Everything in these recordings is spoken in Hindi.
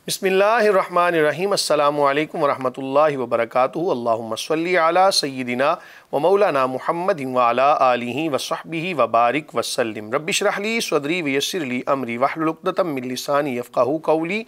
बिस्मिल्लाहिर्रहमानिर्रहीम। अस्सलामु अलैकुम वरहमतुल्लाहि वबरकातुहू। अल्लाहुम्मा सल्ली अला सय्यिदिना व मौलाना मुहम्मदिन व अला आलिहि व सहबिहि व बारिक वसल्लिम। रब्बि इश्रह ली सदरी व यस्सिर ली अमरी वहलुल उक़दतम मिन लिसानी यफ़क़हू क़ौली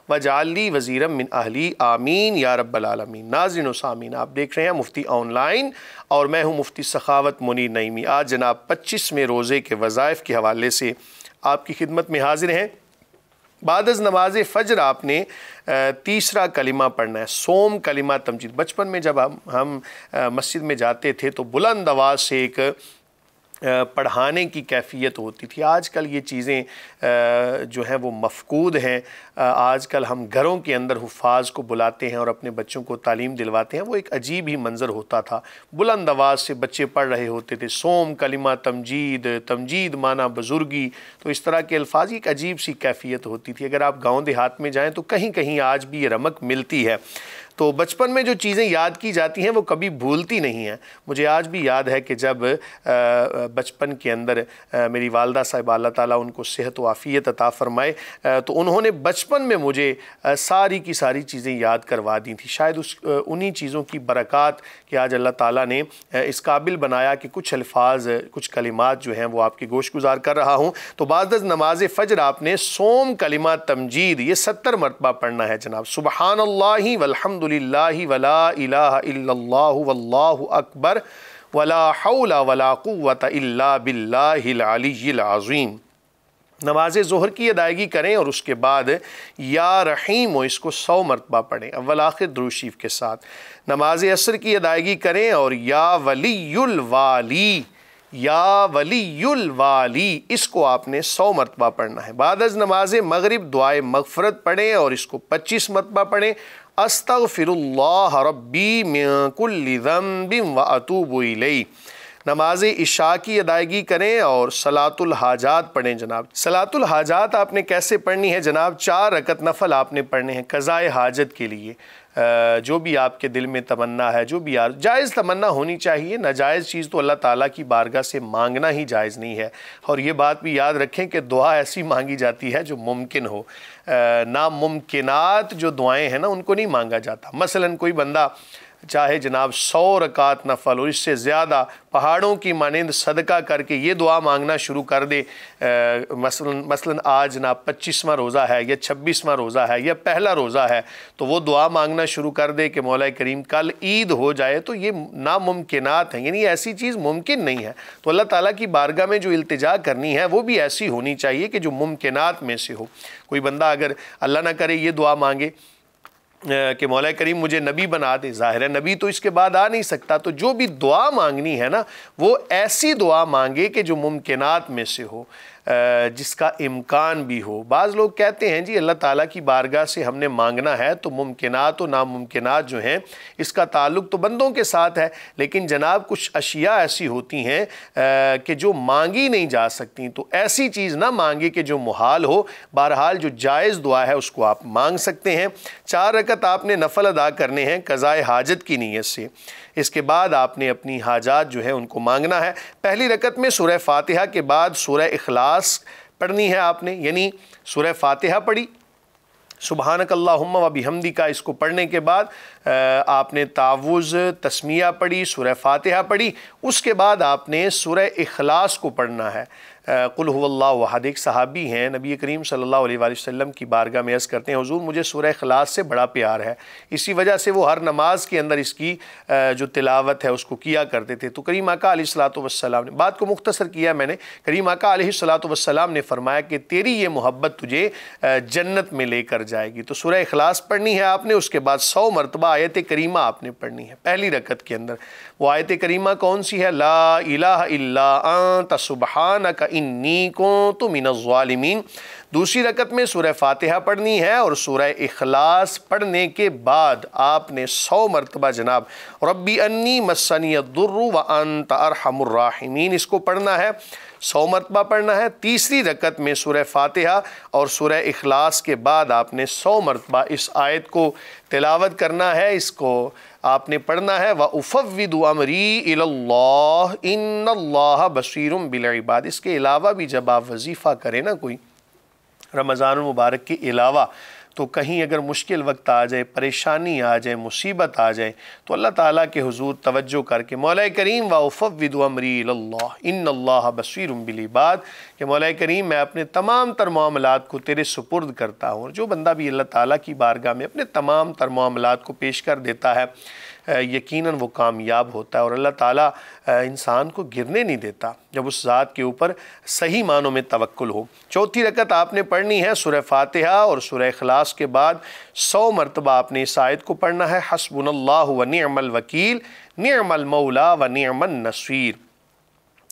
वजअल ली वज़ीरम मिन अहली आमीन या रब्बल आलमीन। नाज़रीन व सामीन, आप देख रहे हैं मुफ्ती ऑनलाइन और मैं हूँ मुफ्ती सखावत मुनीर नईमी। आज जनाब 25वें रोज़े के वज़ाइफ़ के हवाले से आपकी खिदमत में हाजिर हैं। बादज़ नमाज फ़जर आपने तीसरा कलिमा पढ़ना है, सोम कलिमा तमजीद। बचपन में जब हम मस्जिद में जाते थे तो बुलंद आवाज़ से एक पढ़ाने की कैफ़ियत होती थी। आजकल ये चीज़ें जो हैं वो मफ़कूद हैं। आजकल हम घरों के अंदर हुफ़ाज़ को बुलाते हैं और अपने बच्चों को तालीम दिलवाते हैं। वो एक अजीब ही मंज़र होता था। बुलंद आवाज़ से बच्चे पढ़ रहे होते थे, सोम कलिमा तमजीद, तमजीद माना बुज़ुर्गी, तो इस तरह के अल्फाज, एक अजीब सी कैफ़ियत होती थी। अगर आप गाँव देहात में जाएँ तो कहीं कहीं आज भी ये रमक मिलती है। तो बचपन में जो चीज़ें याद की जाती हैं वो कभी भूलती नहीं हैं। मुझे आज भी याद है कि जब बचपन के अंदर मेरी वालदा साहिबा, अल्लाह ताला उनको सेहत व आफ़ियत अता फ़रमाए, तो उन्होंने बचपन में मुझे सारी की सारी चीज़ें याद करवा दी थी। शायद उन्हीं चीज़ों की बरक़ात कि आज अल्लाह ताला ने इस काबिल बनाया कि कुछ अल्फाज, कुछ कलिमात जो हैं वो आपकी गोश गुज़ार कर रहा हूँ। तो बादज़ नमाज फ़जर आपने सोम कलिमा तमजीद ये 70 मरतबा पढ़ना है जनाब। सुबहानल्लाहि वल्हम्दुलिल्लाहि वला इलाहा इल्लल्लाहु वल्लाहु अकबर वला हौला वला कुव्वता इल्ला बिल्लाहिल अलिय्यिल अज़ीम। नमाज ज़ोहर की अदायगी करें और उसके बाद या रहीम हो इसको 100 मरतबा पढ़ें अव्वल आखिर दुरूद शरीफ के साथ। नमाज असर की अदायगी करें और या वलीयुल वाली, या वलीयुल वाली इसको आपने 100 मरतबा पढ़ना है। बादज़ नमाज मगरिब दुआए मग़फ़रत पढ़ें और इसको 25 मरतबा पढ़ें। अस्तग़फ़िरुल्लाह रब्बी मिन कुल्लि ज़ंबिन व अतूबु इलैह। नमाज इशा की अदायगी करें और सलातुल हाजात पढ़ें जनाब। सलातुल हाजात आपने कैसे पढ़नी है जनाब? 4 रकत नफल आपने पढ़ने हैं क़ज़ाए हाजत के लिए। जो भी आपके दिल में तमन्ना है, जो भी जायज़ तमन्ना होनी चाहिए। नाजायज़ चीज़ तो अल्लाह ताला की बारगाह से मांगना ही जायज़ नहीं है। और ये बात भी याद रखें कि दुआ ऐसी मांगी जाती है जो मुमकिन हो। नामुमकिनात जो दुआएं हैं ना, उनको नहीं मांगा जाता। मसलन कोई बंदा चाहे जनाब 100 रकात नफल और इससे ज़्यादा पहाड़ों की मानिंद सदका करके ये दुआ मांगना शुरू कर दे, मसलन आज जनाब 25वां रोज़ा है या 26वां रोज़ा है या पहला रोज़ा है, तो वो दुआ मांगना शुरू कर दे कि मौला करीम कल ईद हो जाए, तो ये नामुमकिनात हैं, यानी ऐसी चीज़ मुमकिन नहीं है। तो अल्लाह ताला की बारगाह में जो इल्तिजा करनी है वो भी ऐसी होनी चाहिए कि जो मुमकिनात में से हो। कोई बंदा अगर अल्लाह ना करे ये दुआ मांगे कि मौला करीम मुझे नबी बना दे, ज़ाहिर है नबी तो इसके बाद आ नहीं सकता। तो जो भी दुआ मांगनी है ना, वो ऐसी दुआ मांगे कि जो मुमकिनात में से हो, जिसका इम्कान भी हो। बाज़ लोग कहते हैं जी अल्लाह ताला की बारगाह से हमने मांगना है तो मुमकिनात और नामुमकिनात जो हैं इसका ताल्लुक़ तो बंदों के साथ है, लेकिन जनाब कुछ अशिया ऐसी होती हैं कि जो मांगी नहीं जा सकती। तो ऐसी चीज़ ना मांगे कि जो मुहाल हो। बहरहाल जो जायज़ दुआ है उसको आप मांग सकते हैं। 4 रकत आपने नफल अदा करने हैं क़ज़ाए हाजत की नीयत से। इसके बाद आपने अपनी हाजात जो है उनको मांगना है। पहली रकत में सूरह फ़ातिहा के बाद सूरह इखलास पढ़नी है आपने, यानी सूरह फ़ातिहा पढ़ी, सुबहानक अल्लाहुम्मा व बिहम्दिका इसको पढ़ने के बाद आपने तावुज़ तस्मिया पढ़ी, सूरह फ़ातिहा पढ़ी। उसके बाद आपने सूरह इखलास को पढ़ना है। कुल हुवल्लाहु अहद। एक सहाबी हैं, नबी करीम सल्लल्लाहु अलैहि वसल्लम की बारगाह में अर्ज़ करते हैं, हुज़ूर मुझे सूरह इखलास से बड़ा प्यार है। इसी वजह से वो हर नमाज के अंदर इसकी जो तिलावत है उसको किया करते थे। तो करीम आका अलैहिस्सलातु वस्सलाम ने, बात को मुख्तसर किया मैंने, करीम आका अलैहिस्सलातु वस्सलाम ने फरमाया कि तेरी ये मोहब्बत तुझे जन्नत में लेकर जाएगी। तो सूरह इखलास पढ़नी है आपने। उसके बाद 100 मरतबा आयत करीमा आपने पढ़नी है पहली रकत के अंदर। वो आयत करीमा कौन सी है? ला इलाहा इल्ला अंत सुब्हानक इन्नी कुन्तु मिनज़ ज़ालिमीन। दूसरी रकत में सूरह फ़ातिहा पढ़नी है और सूरह इखलास पढ़ने के बाद आपने 100 मरतबा जनाब रब्बी अन्नी मस्सनियद्दुर्रु व अंत अरहमुर राहिमीन इसको पढ़ना है। 100 मरतबा पढ़ना है। तीसरी रकत में सूरह फ़ातिहा और सूरह इखलास के बाद आपने 100 मरतबा इस आयत को तिलावत करना है, इसको आपने पढ़ना है। व उफ़व्विदु अमरी इलल्लाह इन्नल्लाह बसीरुम बिल इबाद। इसके अलावा भी जब आप वजीफ़ा करें ना, कोई रमज़ानुल मुबारक के अलावा तो कहीं अगर मुश्किल वक्त आ जाए, परेशानी आ जाए, मुसीबत आ जाए, तो अल्लाह ताला के हुजूर तवज्जो करके मौला करीम व उफ़व्विदु अमरी इलल्लाह इन्नल्लाह बसीरुम बिल इबाद, कि मौला करीम मैं अपने तमाम तर मामलात को तेरे सुपुर्द करता हूँ। और जो बंदा भी अल्लाह ताला की बारगाह में अपने तमाम तर मामलात को पेश कर देता है, यकीनन वो कामयाब होता है और अल्लाह ताला इंसान को गिरने नहीं देता जब उस ज़ात के ऊपर सही मानों में तवक्कुल हो। चौथी रकत आपने पढ़नी है सूरह फातिहा और सूरह इखलास के बाद 100 मरतबा आपने इस आयत को पढ़ना है, हस्बुनल्लाहु व निअमल वकील निअमल मौला व निअमन नसीर।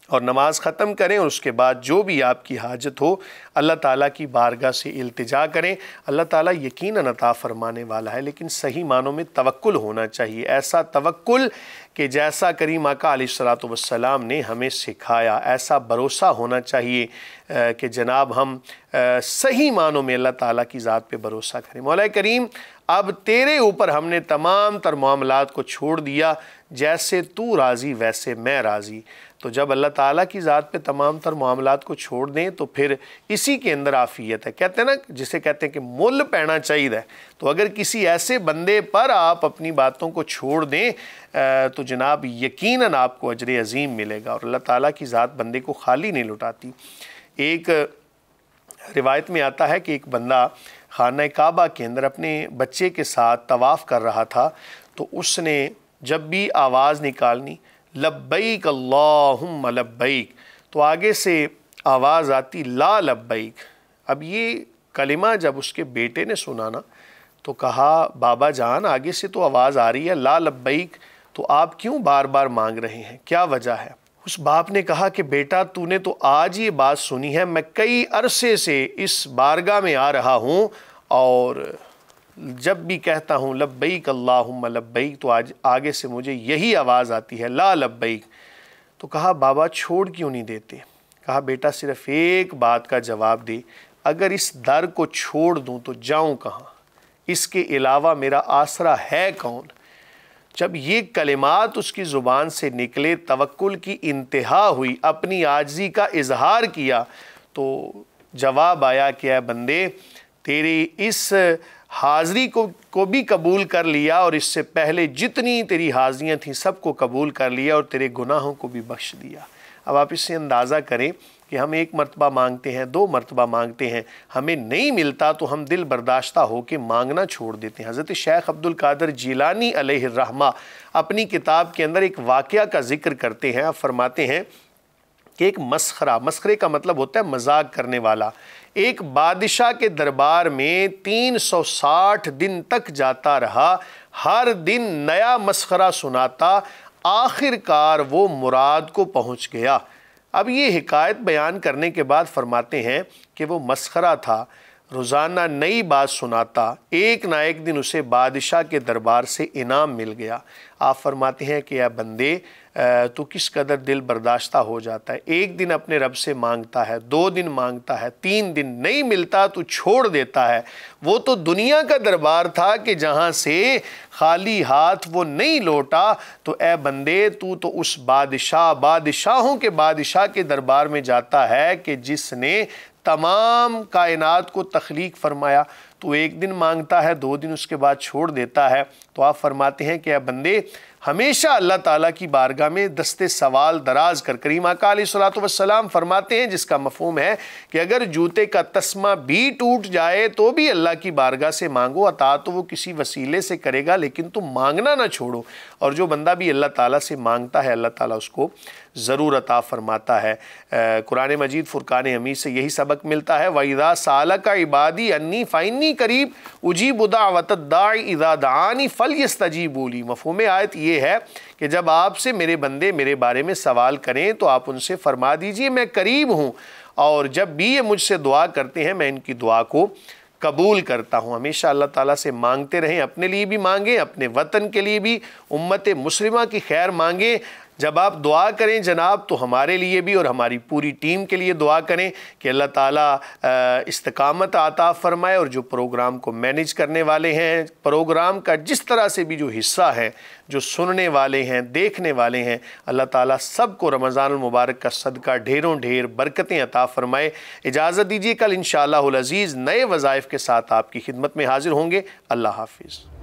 और नमाज़ ख़त्म करें और उसके बाद जो भी आपकी हाजत हो अल्लाह ताला की बारगाह से इल्तिजा करें। अल्लाह ताला यकीनन अता फ़रमाने वाला है, लेकिन सही मानों में तवक्कुल होना चाहिए। ऐसा तवक्कुल कि जैसा करीम आका अलैहिस्सलातु वस्सलाम ने हमें सिखाया, ऐसा भरोसा होना चाहिए कि जनाब हम सही मानों में अल्लाह ताला की ज़ात पे भरोसा करें। मौला करीम अब तेरे ऊपर हमने तमाम तर मामलात को छोड़ दिया, जैसे तू राज़ी वैसे मैं राज़ी। तो जब अल्लाह ताला की ज़ात पे तमाम तर मामलात को छोड़ दें तो फिर इसी के अंदर आफ़ियत है। कहते हैं ना, जिसे कहते हैं कि मुल पैना चाहिए। तो अगर किसी ऐसे बंदे पर आप अपनी बातों को छोड़ दें तो जनाब यकीनन आपको अजर अज़ीम मिलेगा और अल्लाह ताला की ज़ात बंदे को खाली नहीं लुटाती। एक रिवायत में आता है कि एक बंदा खाना काबा के अंदर अपने बच्चे के साथ तवाफ़ कर रहा था, तो उसने जब भी आवाज़ निकालनी लब्बैक अल्लाहुम्मा लब्बैक, तो आगे से आवाज़ आती ला लब्बैक। अब ये कलिमा जब उसके बेटे ने सुना ना, तो कहा बाबा जान आगे से तो आवाज़ आ रही है ला लब्बैक, तो आप क्यों बार बार मांग रहे हैं, क्या वजह है? उस बाप ने कहा कि बेटा तूने तो आज ये बात सुनी है, मैं कई अरसे से इस बारगाह में आ रहा हूँ और जब भी कहता हूँ लब्बैक अल्लाहुम्मा लब्बैक तो आज आगे से मुझे यही आवाज़ आती है ला लब्बैक। तो कहा बाबा छोड़ क्यों नहीं देते? कहा बेटा सिर्फ़ एक बात का जवाब दे, अगर इस दर को छोड़ दूँ तो जाऊँ कहाँ, इसके अलावा मेरा आसरा है कौन? जब ये कलिमात उसकी ज़ुबान से निकले, तवक्कुल की इंतहा हुई, अपनी आजिज़ी का इजहार किया, तो जवाब आया कि ऐ बंदे तेरी इस हाज़री को भी कबूल कर लिया और इससे पहले जितनी तेरी हाज़रियाँ थीं सबको कबूल कर लिया और तेरे गुनाहों को भी बख्श दिया। अब आप इससे अंदाज़ा करें कि हम एक मरतबा मांगते हैं, 2 मरतबा मांगते हैं, हमें नहीं मिलता तो हम दिल बर्दाश्ता हो के मांगना छोड़ देते हैं। हज़रत शेख अब्दुल कादिर जीलानी अलैहिर्रहमा अपनी किताब के अंदर एक वाक़या का ज़िक्र करते हैं। आप फरमाते हैं कि एक मस्खरे का मतलब होता है मजाक करने वाला, एक बादशाह के दरबार में 360 दिन तक जाता रहा, हर दिन नया मस्खरा सुनाता, आखिरकार वो मुराद को पहुंच गया। अब ये हिकायत बयान करने के बाद फरमाते हैं कि वो मस्खरा था, रोज़ाना नई बात सुनाता, एक ना एक दिन उसे बादशाह के दरबार से इनाम मिल गया। आप फरमाते हैं कि या बंदे तो किस कदर दिल बर्दाश्ता हो जाता है, एक दिन अपने रब से मांगता है, 2 दिन मांगता है, 3 दिन नहीं मिलता तो छोड़ देता है। वो तो दुनिया का दरबार था कि जहाँ से खाली हाथ वो नहीं लौटा। तो ए बंदे तू तो उस बादशाहों के बादशाह के दरबार में जाता है कि जिसने तमाम कायनात को तख्लीक फरमाया। तो एक दिन मांगता है, 2 दिन उसके बाद छोड़ देता है। तो आप फरमाते हैं कि ए बंदे हमेशा अल्लाह ताला की बारगाह में दस्ते सवाल दराज कर। करीम आका अलैहिस्सलातु वस्सलाम फरमाते हैं, जिसका मफ़हूम है कि अगर जूते का तस्मा भी टूट जाए तो भी अल्लाह की बारगाह से मांगो, अता तो वो किसी वसीले से करेगा लेकिन तुम मांगना ना छोड़ो। और जो बंदा भी अल्लाह ताला से मांगता है अल्लाह ताला उसको ज़रूर अता फरमाता है। कुरान मजीद फ़ुरक़ान हमीद से यही सबक मिलता है, वइज़ा सालका इबादी अन्नी फ़इन्नी करीब उजीबु दाअवतद दाई इज़ा दआनी फलयस्तजीबू ली। मफ़हूम आयत ये है कि जब आपसे मेरे बंदे मेरे बारे में सवाल करें तो आप उनसे फरमा दीजिए मैं करीब हूँ, और जब भी ये मुझसे दुआ करते हैं मैं इनकी दुआ को कबूल करता हूँ। हमेशा अल्लाह ताला से मांगते रहें, अपने लिए भी मांगें, अपने वतन के लिए भी, उम्मत मुस्लिमा की खैर मांगें। जब आप दुआ करें जनाब तो हमारे लिए भी और हमारी पूरी टीम के लिए दुआ करें कि अल्लाह ताला इस्तिकामत आता फ़रमाए, और जो प्रोग्राम को मैनेज करने वाले हैं, प्रोग्राम का जिस तरह से भी जो हिस्सा है, जो सुनने वाले हैं, देखने वाले हैं, अल्लाह ताला सबको रमज़ानुल मुबारक का सदका ढेरों ढेर बरकतें अता फ़रमाए। इजाज़त दीजिए, कल इंशाअल्लाहुल अज़ीज़ नए वज़ाइफ के साथ आपकी खिदमत में हाज़िर होंगे। अल्लाह हाफ़िज़।